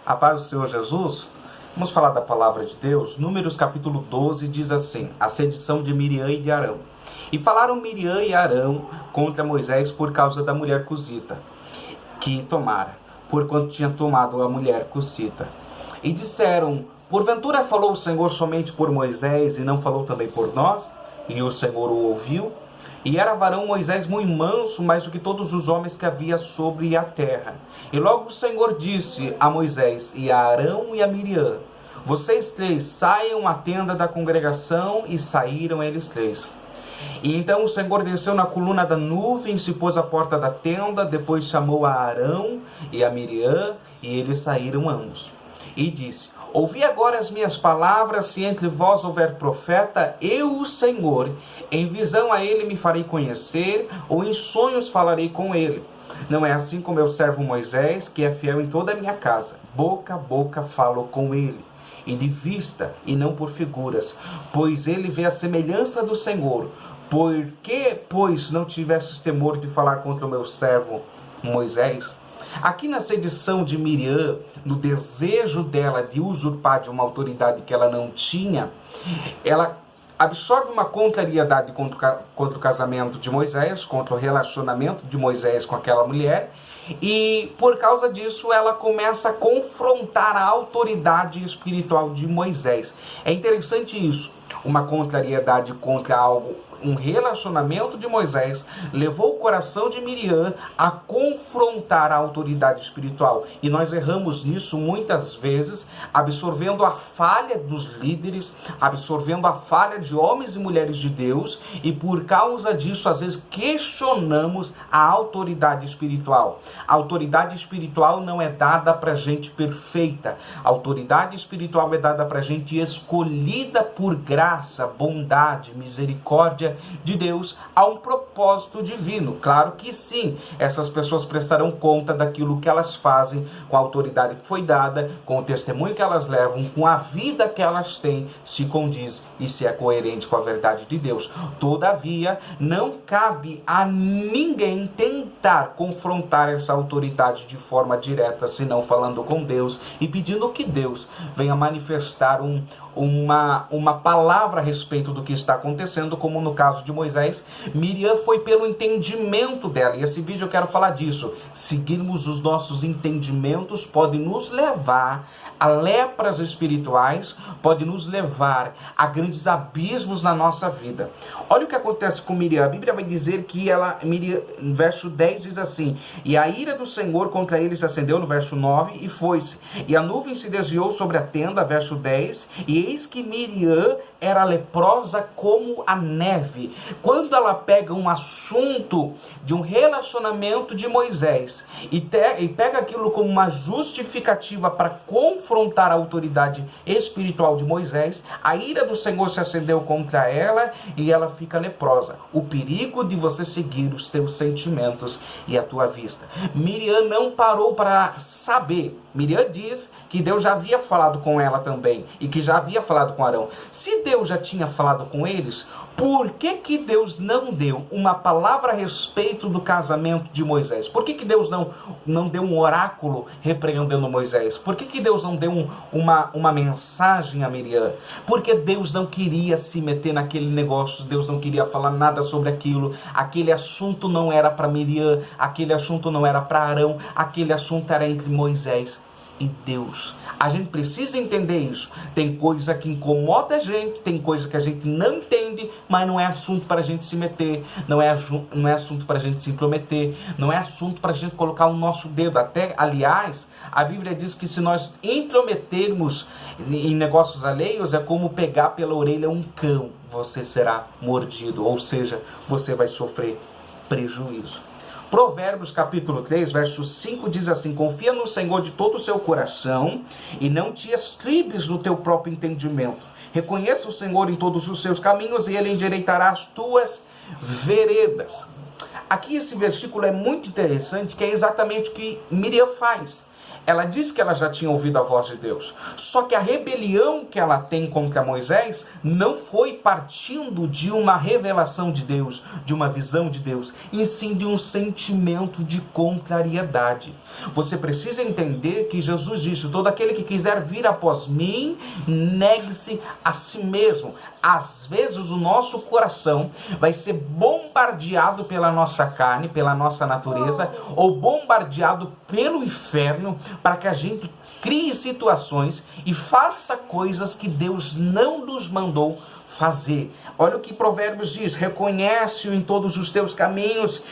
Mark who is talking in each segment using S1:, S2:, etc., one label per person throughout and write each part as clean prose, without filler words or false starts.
S1: A paz do Senhor Jesus. Vamos falar da palavra de Deus. Números capítulo 12 diz assim: a sedição de Miriam e de Arão. E falaram Miriam e Arão contra Moisés por causa da mulher cusita, que tomara, porquanto tinha tomado a mulher cusita. E disseram: porventura falou o Senhor somente por Moisés e não falou também por nós? E o Senhor o ouviu. E era varão Moisés muito manso, mais do que todos os homens que havia sobre a terra. E logo o Senhor disse a Moisés e a Arão e a Miriam: vocês três saiam à tenda da congregação. E saíram eles três. E então o Senhor desceu na coluna da nuvem, se pôs à porta da tenda, depois chamou a Arão e a Miriam, e eles saíram ambos. E disse: ouvi agora as minhas palavras, se entre vós houver profeta, eu, o Senhor, em visão a ele me farei conhecer, ou em sonhos falarei com ele. Não é assim com meu servo Moisés, que é fiel em toda a minha casa. Boca a boca falo com ele, e de vista, e não por figuras, pois ele vê a semelhança do Senhor. Por que, pois, não tivesses temor de falar contra o meu servo Moisés? Aqui na sedição de Miriam, no desejo dela de usurpar de uma autoridade que ela não tinha, ela absorve uma contrariedade contra o casamento de Moisés, contra o relacionamento de Moisés com aquela mulher, e por causa disso ela começa a confrontar a autoridade espiritual de Moisés. É interessante isso, uma contrariedade contra algo. Um relacionamento de Moisés levou o coração de Miriam a confrontar a autoridade espiritual. E nós erramos nisso muitas vezes, absorvendo a falha dos líderes, absorvendo a falha de homens e mulheres de Deus, e por causa disso, às vezes, questionamos a autoridade espiritual. A autoridade espiritual não é dada para gente perfeita. A autoridade espiritual é dada para gente escolhida por graça, bondade, misericórdia de Deus, a um propósito divino. Claro que sim, essas pessoas prestarão conta daquilo que elas fazem, com a autoridade que foi dada, com o testemunho que elas levam, com a vida que elas têm, se condiz e se é coerente com a verdade de Deus. Todavia, não cabe a ninguém tentar confrontar essa autoridade de forma direta, senão falando com Deus e pedindo que Deus venha manifestar uma palavra a respeito do que está acontecendo, como no caso de Moisés. Miriam foi pelo entendimento dela, e esse vídeo eu quero falar disso. Seguirmos os nossos entendimentos pode nos levar a lepras espirituais, pode nos levar a grandes abismos na nossa vida. Olha o que acontece com Miriam. A Bíblia vai dizer que Miriam, no verso 10 diz assim: e a ira do Senhor contra ele se acendeu, no verso 9, e foi-se. E a nuvem se desviou sobre a tenda, verso 10, e eis que Miriam era leprosa como a neve. Quando ela pega um assunto de um relacionamento de Moisés e pega aquilo como uma justificativa para confrontar a autoridade espiritual de Moisés, a ira do Senhor se acendeu contra ela e ela fica leprosa. O perigo de você seguir os teus sentimentos e a tua vista. Miriam não parou para saber. Miriam diz que Deus já havia falado com ela também e que já havia falado com Arão. Se Deus já tinha falado com eles, por que Deus não deu uma palavra a respeito do casamento de Moisés? Por que Deus não deu um oráculo repreendendo Moisés? Por que Deus não deu uma mensagem a Miriam? Porque Deus não queria se meter naquele negócio, Deus não queria falar nada sobre aquilo. Aquele assunto não era para Miriam, aquele assunto não era para Arão, aquele assunto era entre Moisés e Deus. A gente precisa entender isso. Tem coisa que incomoda a gente, tem coisa que a gente não entende, mas não é assunto para a gente se meter, não é assunto para a gente se intrometer, não é assunto para a gente colocar o nosso dedo. Até, aliás, a Bíblia diz que se nós intrometermos em negócios alheios, é como pegar pela orelha um cão, você será mordido, ou seja, você vai sofrer prejuízo. Provérbios capítulo 3, verso 5 diz assim: confia no Senhor de todo o seu coração e não te estribes no teu próprio entendimento. Reconheça o Senhor em todos os seus caminhos e ele endireitará as tuas veredas. Aqui esse versículo é muito interessante, que é exatamente o que Miriam faz. Ela diz que ela já tinha ouvido a voz de Deus. Só que a rebelião que ela tem contra Moisés não foi partindo de uma revelação de Deus, de uma visão de Deus, e sim de um sentimento de contrariedade. Você precisa entender que Jesus disse: todo aquele que quiser vir após mim, negue-se a si mesmo. Às vezes o nosso coração vai ser bombardeado pela nossa carne, pela nossa natureza, ou bombardeado pelo inferno, para que a gente crie situações e faça coisas que Deus não nos mandou fazer. Olha o que Provérbios diz: reconhece-o em todos os teus caminhos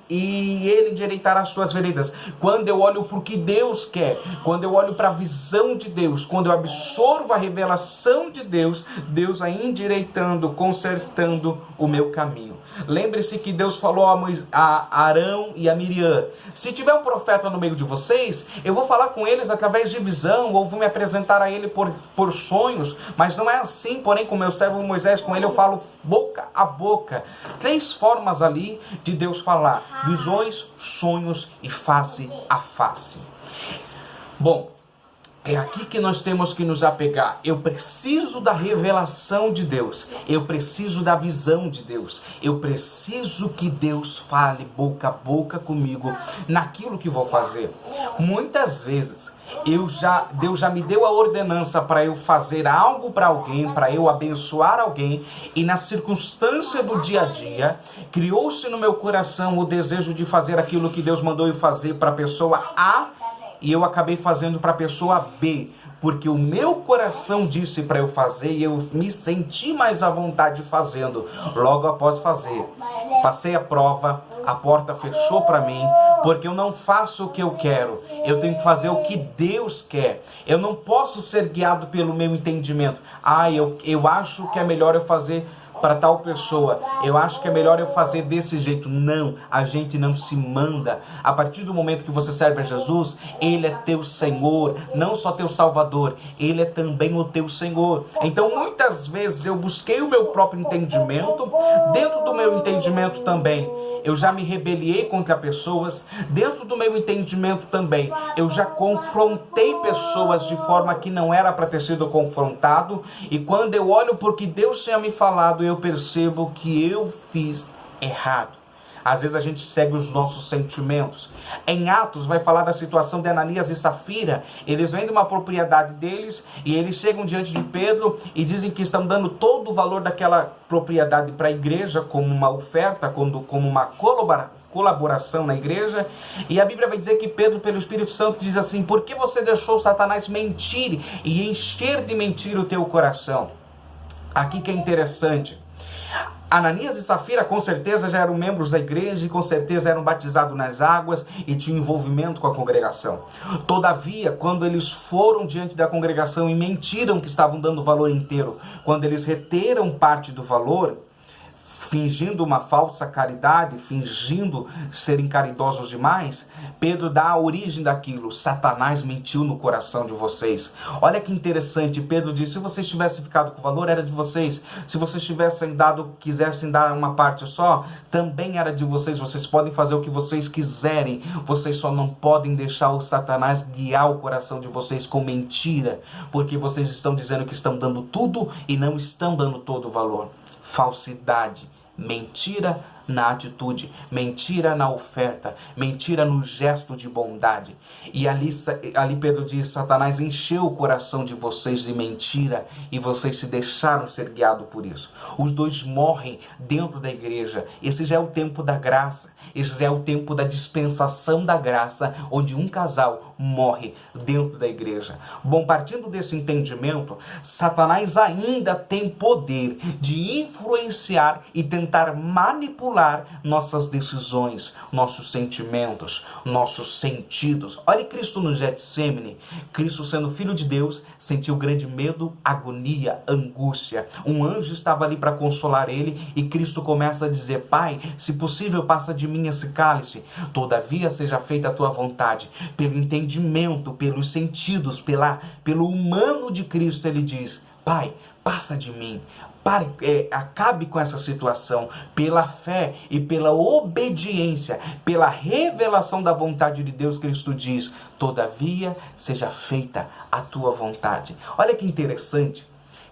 S1: e ele endireitará as tuas veredas. Quando eu olho para o que Deus quer, quando eu olho para a visão de Deus, quando eu absorvo a revelação de Deus, Deus vai endireitando, consertando o meu caminho. Lembre-se que Deus falou a Arão e a Miriam: se tiver um profeta no meio de vocês, eu vou falar com eles através de visão, ou vou me apresentar a ele por sonhos, mas não é assim. Porém, com meu servo Moisés, com ele eu falo boca a boca. 3 formas ali de Deus falar: visões, sonhos e face a face. Bom, é aqui que nós temos que nos apegar. Eu preciso da revelação de Deus. Eu preciso da visão de Deus. Eu preciso que Deus fale boca a boca comigo naquilo que vou fazer. Muitas vezes Deus já me deu a ordenança para eu fazer algo para alguém, para eu abençoar alguém, e na circunstância do dia a dia, criou-se no meu coração o desejo de fazer aquilo que Deus mandou eu fazer para a pessoa A, e eu acabei fazendo para a pessoa B, porque o meu coração disse para eu fazer e eu me senti mais à vontade fazendo. Logo após fazer, passei a prova, a porta fechou para mim, porque eu não faço o que eu quero, eu tenho que fazer o que Deus quer. Eu não posso ser guiado pelo meu entendimento. Eu acho que é melhor eu fazer para tal pessoa, eu acho que é melhor eu fazer desse jeito. Não, a gente não se manda. A partir do momento que você serve a Jesus, Ele é teu Senhor, não só teu Salvador, Ele é também o teu Senhor. Então muitas vezes eu busquei o meu próprio entendimento, dentro do meu entendimento também eu já me rebeliei contra pessoas, dentro do meu entendimento também eu já confrontei pessoas de forma que não era para ter sido confrontado, e quando eu olho porque Deus tinha me falado, eu percebo que eu fiz errado. Às vezes a gente segue os nossos sentimentos. Em Atos vai falar da situação de Ananias e Safira. Eles vendem uma propriedade deles e eles chegam diante de Pedro e dizem que estão dando todo o valor daquela propriedade para a igreja como uma oferta, como uma colaboração na igreja. E a Bíblia vai dizer que Pedro, pelo Espírito Santo, diz assim: por que você deixou Satanás mentir e encher de mentira o teu coração? Aqui que é interessante. Ananias e Safira com certeza já eram membros da igreja e com certeza eram batizados nas águas e tinham envolvimento com a congregação. Todavia, quando eles foram diante da congregação e mentiram que estavam dando o valor inteiro, quando eles reteram parte do valor, fingindo uma falsa caridade, fingindo serem caridosos demais, Pedro dá a origem daquilo: Satanás mentiu no coração de vocês. Olha que interessante, Pedro diz: se vocês tivessem ficado com o valor, era de vocês. Se vocês quisessem dar uma parte só, também era de vocês. Vocês podem fazer o que vocês quiserem, vocês só não podem deixar o Satanás guiar o coração de vocês com mentira, porque vocês estão dizendo que estão dando tudo e não estão dando todo o valor. Falsidade, mentira na atitude, mentira na oferta, mentira no gesto de bondade. E ali Pedro diz: Satanás encheu o coração de vocês de mentira e vocês se deixaram ser guiados por isso. Os dois morrem dentro da igreja. Esse já é o tempo da graça, esse já é o tempo da dispensação da graça, onde um casal morre dentro da igreja. Bom, partindo desse entendimento, Satanás ainda tem poder de influenciar e tentar manipular nossas decisões, nossos sentimentos, nossos sentidos. Olhe Cristo no Getsêmani. Cristo, sendo filho de Deus, sentiu grande medo, agonia, angústia. Um anjo estava ali para consolar ele e Cristo começa a dizer: Pai, se possível, passa de mim esse cálice, todavia seja feita a tua vontade. Pelo entendimento, pelos sentidos, pelo humano de Cristo, ele diz: Pai, passa de mim. acabe com essa situação pela fé e pela obediência, pela revelação da vontade de Deus. Cristo diz: todavia seja feita a tua vontade. Olha que interessante.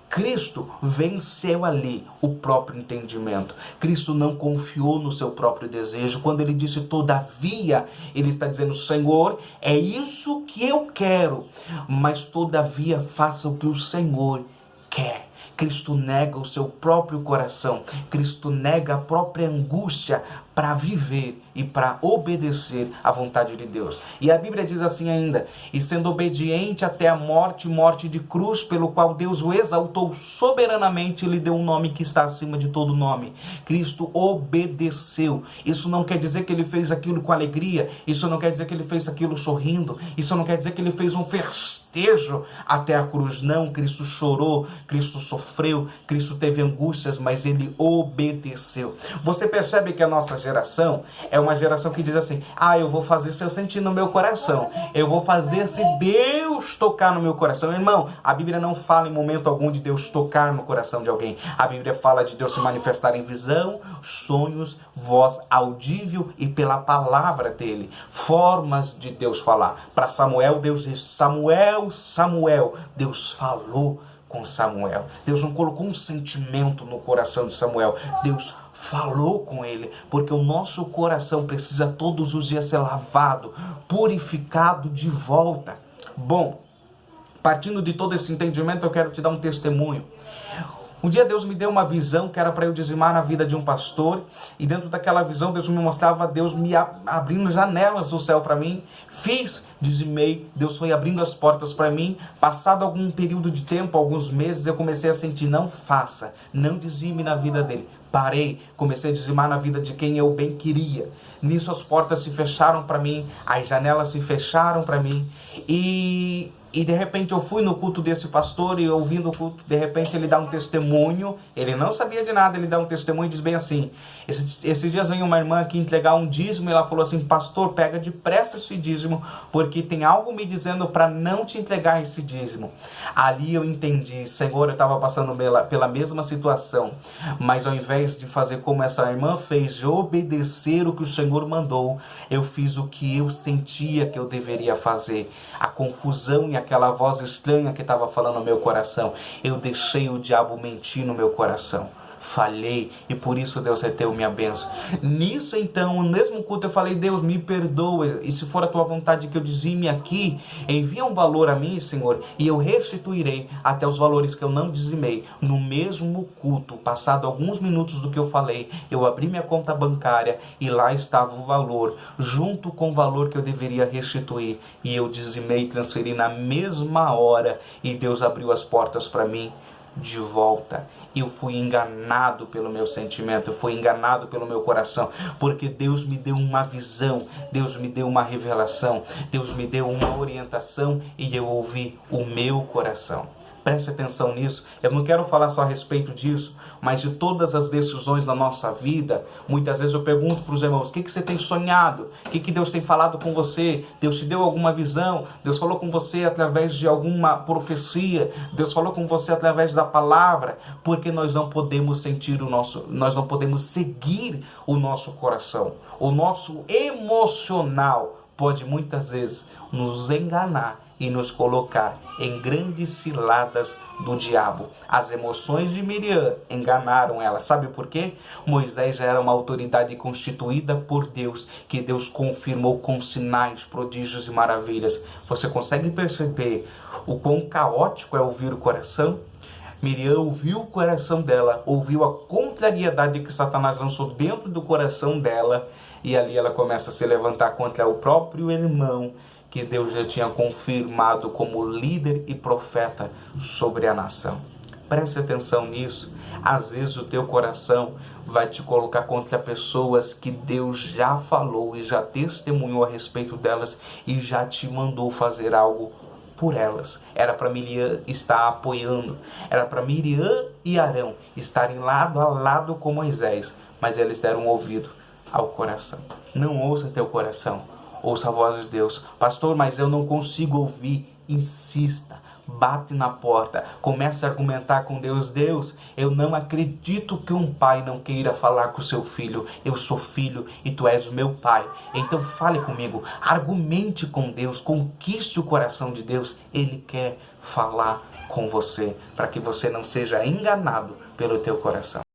S1: Cristo venceu ali o próprio entendimento. Cristo não confiou no seu próprio desejo. Quando ele disse todavia, ele está dizendo: Senhor, é isso que eu quero, mas todavia faça o que o Senhor quer. Cristo nega o seu próprio coração. Cristo nega a própria angústia para viver e para obedecer à vontade de Deus. E a Bíblia diz assim ainda: e sendo obediente até a morte, morte de cruz, pelo qual Deus o exaltou soberanamente e lhe deu um nome que está acima de todo nome. Cristo obedeceu. Isso não quer dizer que ele fez aquilo com alegria, isso não quer dizer que ele fez aquilo sorrindo, isso não quer dizer que ele fez um festejo até a cruz. Não, Cristo chorou, Cristo sofreu, Cristo teve angústias, mas ele obedeceu. Você percebe que a nossa geração é uma geração que diz assim: eu vou fazer se eu sentir no meu coração, eu vou fazer se Deus tocar no meu coração. Irmão, a Bíblia não fala em momento algum de Deus tocar no coração de alguém. A Bíblia fala de Deus se manifestar em visão, sonhos, voz audível e pela palavra dele. Formas de Deus falar. Para Samuel, Deus disse: Samuel, Samuel. Deus falou com Samuel. Deus não colocou um sentimento no coração de Samuel. Deus falou com ele, porque o nosso coração precisa todos os dias ser lavado, purificado de volta. Bom, partindo de todo esse entendimento, eu quero te dar um testemunho. Um dia Deus me deu uma visão que era para eu dizimar na vida de um pastor, e dentro daquela visão Deus me mostrava Deus me abrindo janelas do céu para mim. Fiz, dizimei, Deus foi abrindo as portas para mim. Passado algum período de tempo, alguns meses, eu comecei a sentir: não faça, não dizime na vida dele. Parei, comecei a dizimar na vida de quem eu bem queria. Nisso as portas se fecharam para mim, as janelas se fecharam para mim, e de repente eu fui no culto desse pastor, e ouvindo o culto, de repente ele dá um testemunho. Ele não sabia de nada, ele dá um testemunho e diz bem assim: esses dias veio uma irmã aqui entregar um dízimo, e ela falou assim: pastor, pega depressa esse dízimo, porque tem algo me dizendo para não te entregar esse dízimo. Ali eu entendi: Senhor, eu estava passando pela mesma situação, mas ao invés de fazer como essa irmã fez, de obedecer o que o Senhor mandou, eu fiz o que eu sentia que eu deveria fazer. A confusão e aquela voz estranha que estava falando no meu coração, eu deixei o diabo mentir no meu coração. Falhei, e por isso Deus reteu minha bênção. Nisso então, no mesmo culto, eu falei: Deus, me perdoa, e se for a tua vontade que eu dizime aqui, envia um valor a mim, Senhor, e eu restituirei até os valores que eu não dizimei. No mesmo culto, passado alguns minutos do que eu falei, eu abri minha conta bancária e lá estava o valor, junto com o valor que eu deveria restituir, e eu dizimei e transferi na mesma hora, e Deus abriu as portas para mim de volta. Eu fui enganado pelo meu sentimento, eu fui enganado pelo meu coração, porque Deus me deu uma visão, Deus me deu uma revelação, Deus me deu uma orientação, e eu ouvi o meu coração. Preste atenção nisso. Eu não quero falar só a respeito disso, mas de todas as decisões da nossa vida. Muitas vezes eu pergunto para os irmãos: o que você tem sonhado? O que Deus tem falado com você? Deus te deu alguma visão? Deus falou com você através de alguma profecia? Deus falou com você através da palavra? Porque nós não podemos nós não podemos seguir o nosso coração. O nosso emocional pode muitas vezes nos enganar e nos colocar em grandes ciladas do diabo. As emoções de Miriam enganaram ela. Sabe por quê? Moisés já era uma autoridade constituída por Deus, que Deus confirmou com sinais, prodígios e maravilhas. Você consegue perceber o quão caótico é ouvir o coração? Miriam ouviu o coração dela, ouviu a contrariedade que Satanás lançou dentro do coração dela, e ali ela começa a se levantar contra o próprio irmão, que Deus já tinha confirmado como líder e profeta sobre a nação. Preste atenção nisso. Às vezes o teu coração vai te colocar contra pessoas que Deus já falou e já testemunhou a respeito delas e já te mandou fazer algo por elas. Era para Miriam estar apoiando, era para Miriam e Arão estarem lado a lado com Moisés, mas eles deram ouvido ao coração. Não ouça teu coração, ouça a voz de Deus. Pastor, mas eu não consigo ouvir. Insista, bate na porta, comece a argumentar com Deus. Deus, eu não acredito que um pai não queira falar com o seu filho. Eu sou filho e tu és o meu pai. Então fale comigo, argumente com Deus, conquiste o coração de Deus. Ele quer falar com você, para que você não seja enganado pelo teu coração.